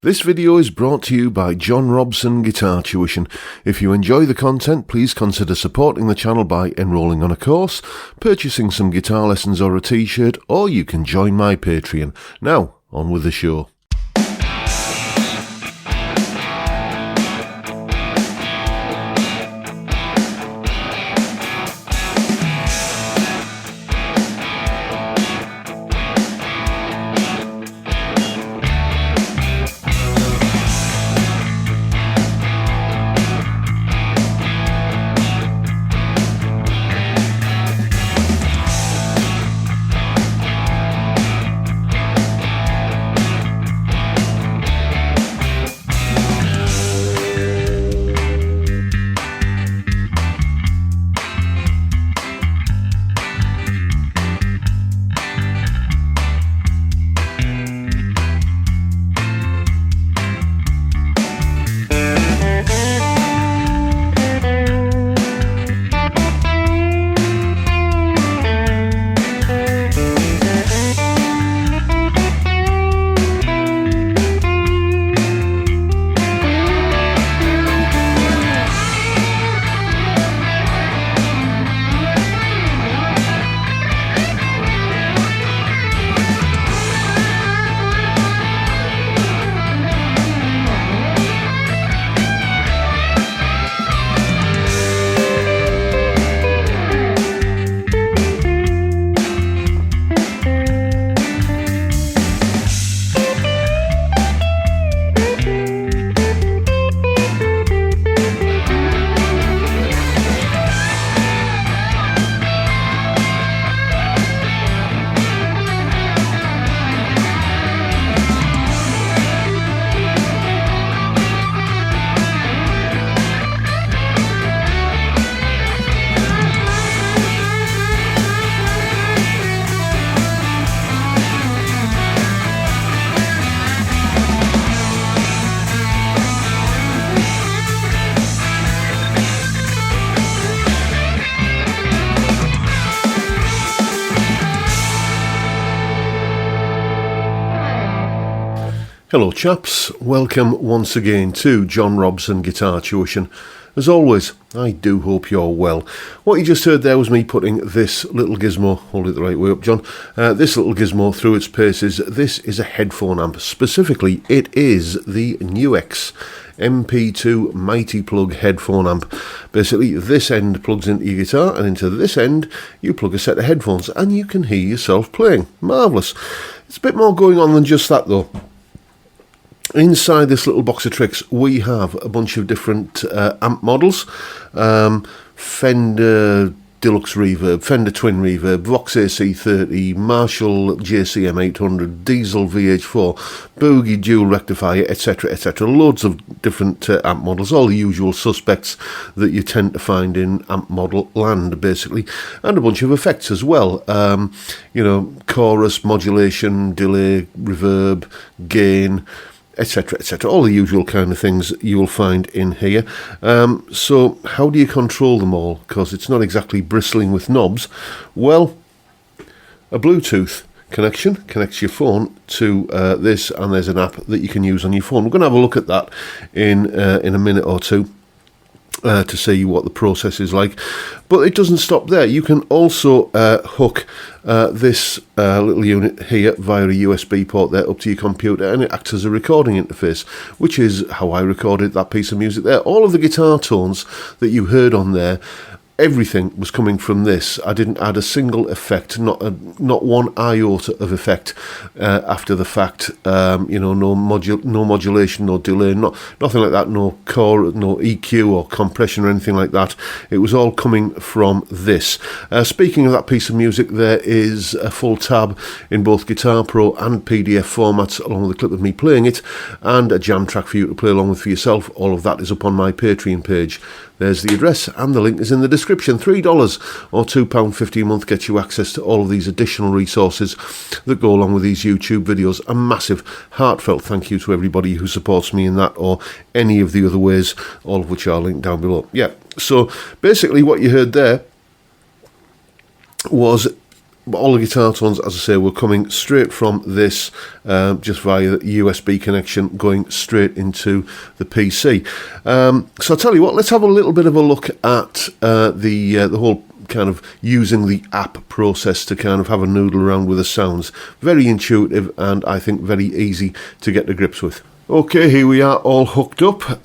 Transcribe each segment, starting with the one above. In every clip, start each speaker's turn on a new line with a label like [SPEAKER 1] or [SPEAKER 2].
[SPEAKER 1] This video is brought to you by John Robson Guitar Tuition. If you enjoy the content, please consider supporting the channel by enrolling on a course, purchasing some guitar lessons or a t-shirt, or you can join my Patreon. Now, on with the show. Hello chaps, welcome once again to John Robson Guitar Tuition. As always, I do hope you're well. What you just heard there was me putting this little gizmo, hold it the right way up John, this little gizmo through its paces. This is a headphone amp. Specifically, it is the NUX MP2 Mighty Plug headphone amp. Basically, this end plugs into your guitar, and into this end you plug a set of headphones, and you can hear yourself playing. Marvellous. It's a bit more going on than just that though. Inside this little box of tricks, we have a bunch of different amp models. Fender Deluxe Reverb, Fender Twin Reverb, Vox AC30, Marshall JCM 800, Diesel VH4, Boogie Dual Rectifier, etc, etc. Loads of different amp models, all the usual suspects that you tend to find in amp model land, basically. And a bunch of effects as well. You know, chorus, modulation, delay, reverb, gain, etc, etc, all the usual kind of things you will find in here. So how do you control them all? Because it's not exactly bristling with knobs. Well, a Bluetooth connection connects your phone to this, and there's an app that you can use on your phone. We're going to have a look at that in a minute or two to see what the process is like. But it doesn't stop there. You can also hook this little unit here via a USB port there up to your computer, and it acts as a recording interface, which is how I recorded that piece of music there. All of the guitar tones that you heard on there, everything was coming from this. I didn't add a single effect, not one iota of effect after the fact. You know, no modulation, no delay, nothing like that, no core, no EQ or compression or anything like that. It was all coming from this. Speaking of that piece of music, there is a full tab in both Guitar Pro and PDF formats, along with a clip of me playing it, and a jam track for you to play along with for yourself. All of that is up on my Patreon page. There's the address, and the link is in the description. $3 or £2.50 a month gets you access to all of these additional resources that go along with these YouTube videos. A massive, heartfelt thank you to everybody who supports me in that, or any of the other ways, all of which are linked down below. Yeah, so basically what you heard there was all the guitar tones, as I say, were coming straight from this, just via the USB connection, going straight into the PC. So I'll tell you what, let's have a little bit of a look at the whole kind of using the app process to kind of have a noodle around with the sounds. Very intuitive, and I think very easy to get to grips with. Okay, here we are, all hooked up.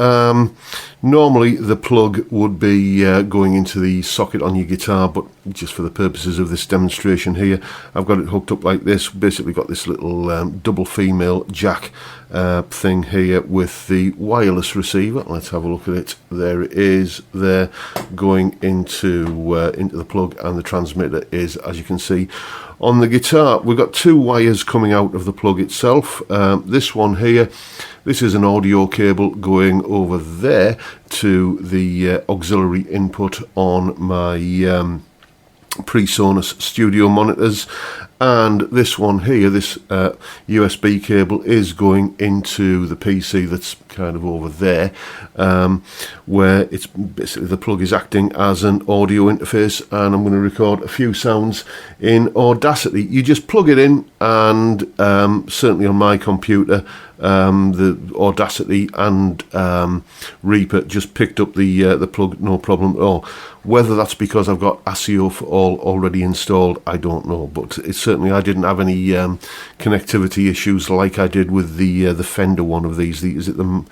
[SPEAKER 1] Normally the plug would be going into the socket on your guitar, but just for the purposes of this demonstration here, I've got it hooked up like this. Basically got this little double female jack thing here with the wireless receiver. Let's have a look at it. There it is, there, going into the plug, and the transmitter is, as you can see, on the guitar. We've got two wires coming out of the plug itself. This one here, this is an audio cable going over there to the auxiliary input on my PreSonus studio monitors, and this one here, this USB cable, is going into the PC that's kind of over there, where it's basically the plug is acting as an audio interface, and I'm going to record a few sounds in Audacity. You just plug it in, and certainly on my computer, the Audacity and Reaper just picked up the plug, no problem at all. Whether that's because I've got ASIO for all already installed, I don't know, but it's certainly, I didn't have any connectivity issues like I did with the Fender one of these. Is it the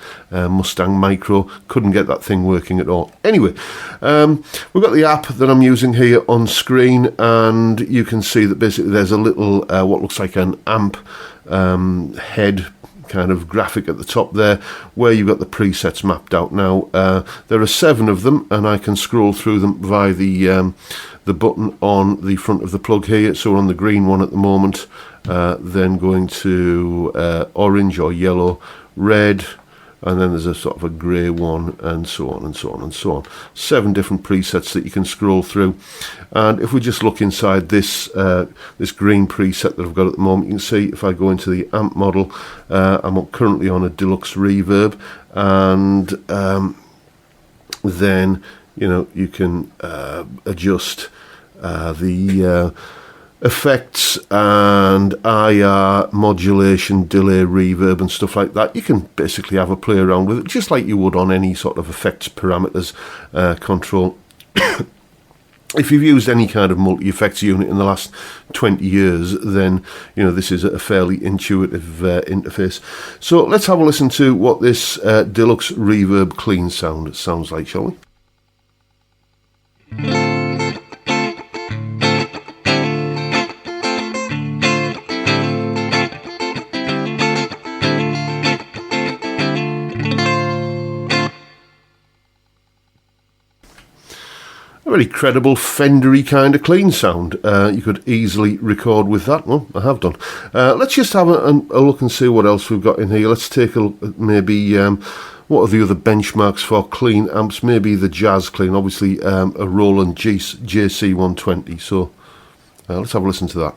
[SPEAKER 1] Mustang Micro? Couldn't get that thing working at all. Anyway, we've got the app that I'm using here on screen, and you can see that basically there's a little what looks like an amp head kind of graphic at the top there, where you've got the presets mapped out. Now there are 7 of them, and I can scroll through them via the button on the front of the plug here. So we're on the green one at the moment, then going to orange or yellow, red, and then there's a sort of a grey one, and so on and so on and so on. 7 different presets that you can scroll through. And if we just look inside this this green preset that I've got at the moment, you can see if I go into the amp model, I'm currently on a deluxe reverb, and then you can adjust the effects and IR, modulation, delay, reverb and stuff like that. You can basically have a play around with it just like you would on any sort of effects parameters control. If you've used any kind of multi-effects unit in the last 20 years, then this is a fairly intuitive interface. So let's have a listen to what this deluxe reverb clean sound sounds like, shall we? A very credible Fendery kind of clean sound. You could easily record with that. Well, I have done. Let's just have a look and see what else we've got in here. Let's take a look at maybe what are the other benchmarks for clean amps. Maybe the Jazz Clean, obviously a Roland JC120. So let's have a listen to that.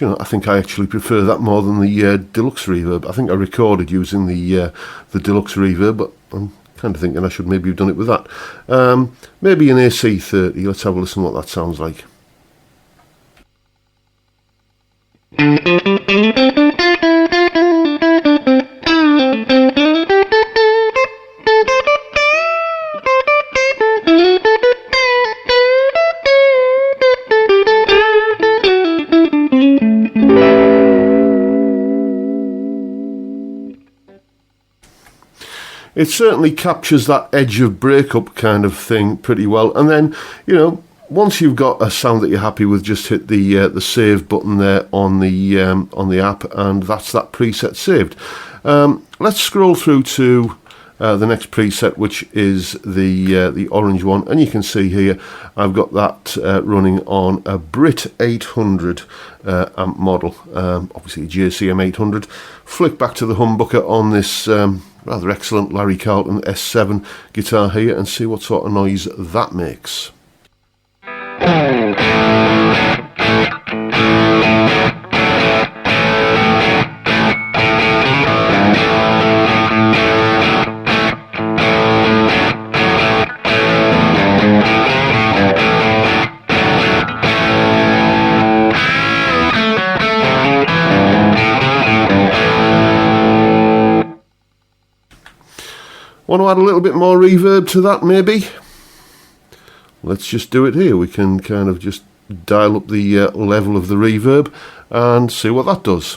[SPEAKER 1] I think I actually prefer that more than the deluxe reverb. I think I recorded using the deluxe reverb, but I'm kind of thinking I should maybe have done it with that. Maybe an AC30. Let's have a listen to what that sounds like. It certainly captures that edge of breakup kind of thing pretty well. And then, once you've got a sound that you're happy with, just hit the save button there on the app, and that's that preset saved. Let's scroll through to the next preset, which is the orange one, and you can see here I've got that running on a Brit 800 amp model, obviously a JCM 800. Flick back to the humbucker on this rather excellent Larry Carlton S7 guitar here and see what sort of noise that makes. Want to add a little bit more reverb to that, maybe? Let's just do it here. We can kind of just dial up the level of the reverb and see what that does.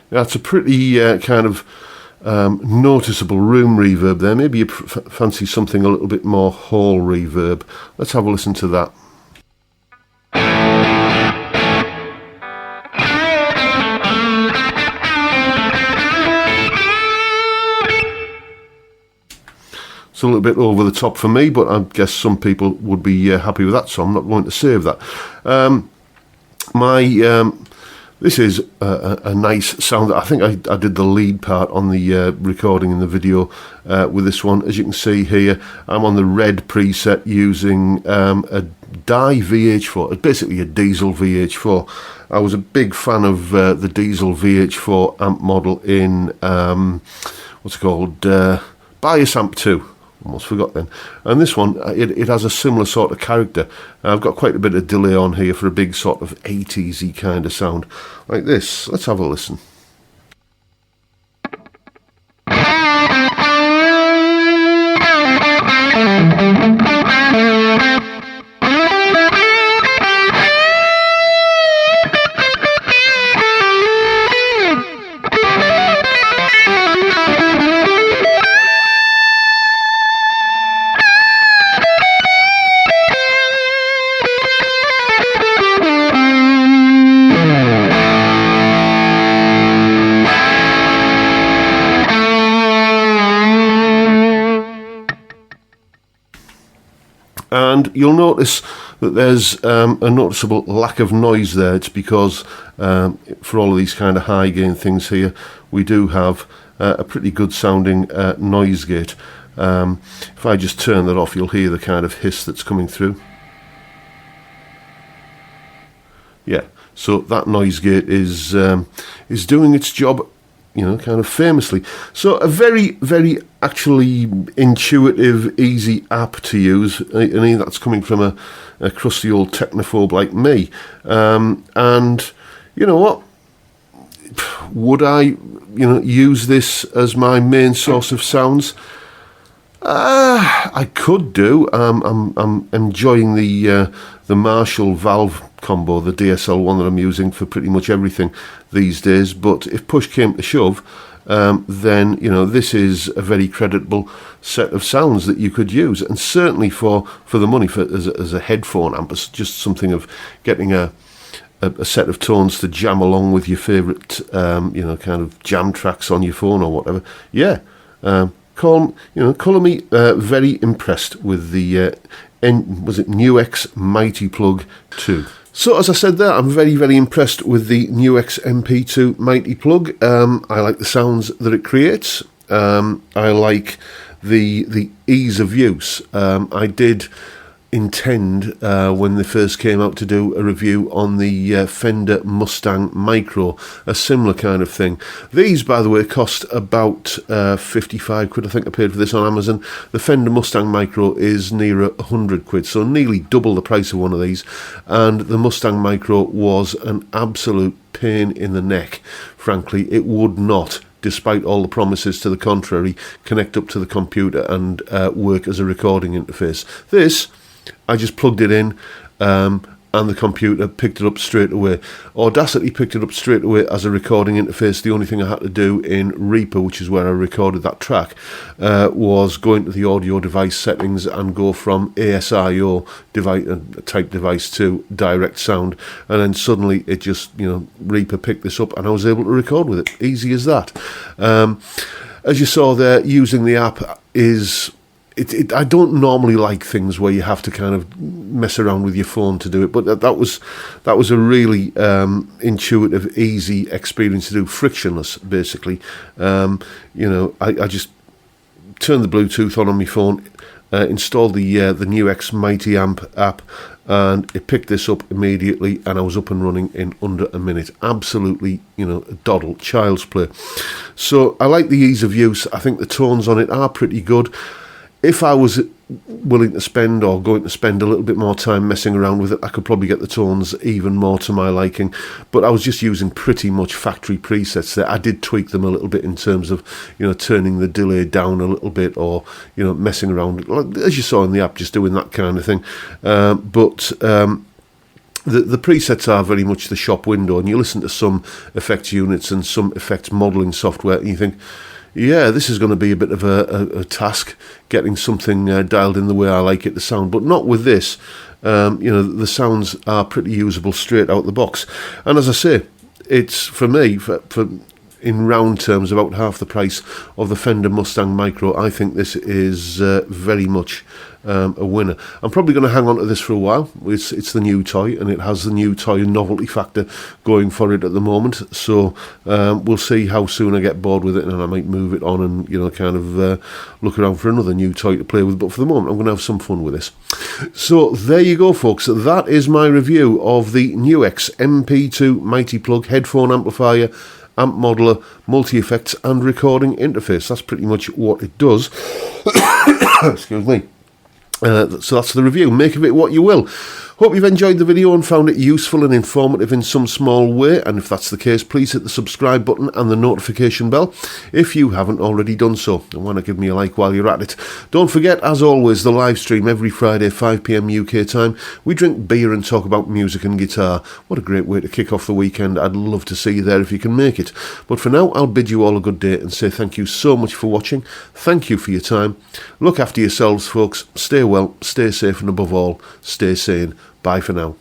[SPEAKER 1] That's a pretty kind of noticeable room reverb there. Maybe you fancy something a little bit more hall reverb. Let's have a listen to that. It's a little bit over the top for me, but I guess some people would be happy with that, so I'm not going to save that. This is a nice sound. I think I did the lead part on the recording in the video with this one. As you can see here, I'm on the red preset using a Dye VH4. It's basically a diesel VH4. I was a big fan of the diesel VH4 amp model in, what's it called, Bias Amp 2. Almost forgot then. And this one, it has a similar sort of character. I've got quite a bit of delay on here for a big sort of 80s-y kind of sound like this. Let's have a listen. And you'll notice that there's a noticeable lack of noise there. It's because for all of these kind of high gain things here, we do have a pretty good sounding noise gate. If I just turn that off, you'll hear the kind of hiss that's coming through. Yeah, so that noise gate is doing its job, you know, kind of famously. So a very, very actually intuitive, easy app to use. And that's coming from a crusty old technophobe like me. And you know what? Would I, use this as my main source of sounds? I could do. I'm enjoying the Marshall valve combo, the DSL one that I'm using for pretty much everything these days. But if push came to shove, then this is a very creditable set of sounds that you could use, and certainly for the money, as a headphone amp, it's just something of getting a set of tones to jam along with your favourite, kind of jam tracks on your phone or whatever. Yeah. Colour me very impressed with the NUX Mighty Plug 2. So as I said there, I'm very, very impressed with the NUX MP2 Mighty Plug. I like the sounds that it creates. I like the ease of use. I did intend when they first came out to do a review on the Fender Mustang Micro, a similar kind of thing. These, by the way, cost about 55 quid. I think I paid for this on Amazon. The Fender Mustang Micro is nearer 100 quid, so nearly double the price of one of these. And the Mustang Micro was an absolute pain in the neck. Frankly, it would not, despite all the promises to the contrary, connect up to the computer and work as a recording interface. This, I just plugged it in and the computer picked it up straight away. Audacity picked it up straight away as a recording interface. The only thing I had to do in Reaper, which is where I recorded that track, was go into the audio device settings and go from ASIO type device to direct sound, and then suddenly it just, Reaper picked this up and I was able to record with it. Easy as that. As you saw there, using the app is... I don't normally like things where you have to kind of mess around with your phone to do it, but that was a really intuitive, easy experience to do, frictionless, basically. I just turned the Bluetooth on my phone, installed the NUX Mighty Amp app, and it picked this up immediately, and I was up and running in under a minute. Absolutely, doddle, child's play. So I like the ease of use. I think the tones on it are pretty good. If I was willing to spend or going to spend a little bit more time messing around with it, I could probably get the tones even more to my liking. But I was just using pretty much factory presets there. I did tweak them a little bit in terms of, turning the delay down a little bit, or, messing around, as you saw in the app, just doing that kind of thing. But the presets are very much the shop window, and you listen to some effects units and some effects modelling software, and you think, yeah, this is going to be a bit of a task, getting something dialed in the way I like it to sound, but not with this. The sounds are pretty usable straight out the box. And as I say, it's, for me, for in round terms, about half the price of the Fender Mustang Micro. I think this is very much a winner. I'm probably going to hang on to this for a while. It's the new toy, and it has the new toy novelty factor going for it at the moment. So we'll see how soon I get bored with it, and I might move it on and look around for another new toy to play with. But for the moment, I'm going to have some fun with this. So there you go, folks. That is my review of the Nuex MP2 Mighty Plug headphone amplifier, amp modeler, multi-effects and recording interface. That's pretty much what it does. Excuse me. So that's the review. Make of it what you will. Hope you've enjoyed the video and found it useful and informative in some small way, and if that's the case, please hit the subscribe button and the notification bell if you haven't already done so, and why not give me a like while you're at it. Don't forget, as always, the live stream every Friday 5 PM UK time. We drink beer and talk about music and guitar. What a great way to kick off the weekend. I'd love to see you there if you can make it. But for now, I'll bid you all a good day and say thank you so much for watching. Thank you for your time. Look after yourselves, folks. Stay well, stay safe, and above all, stay sane. Bye for now.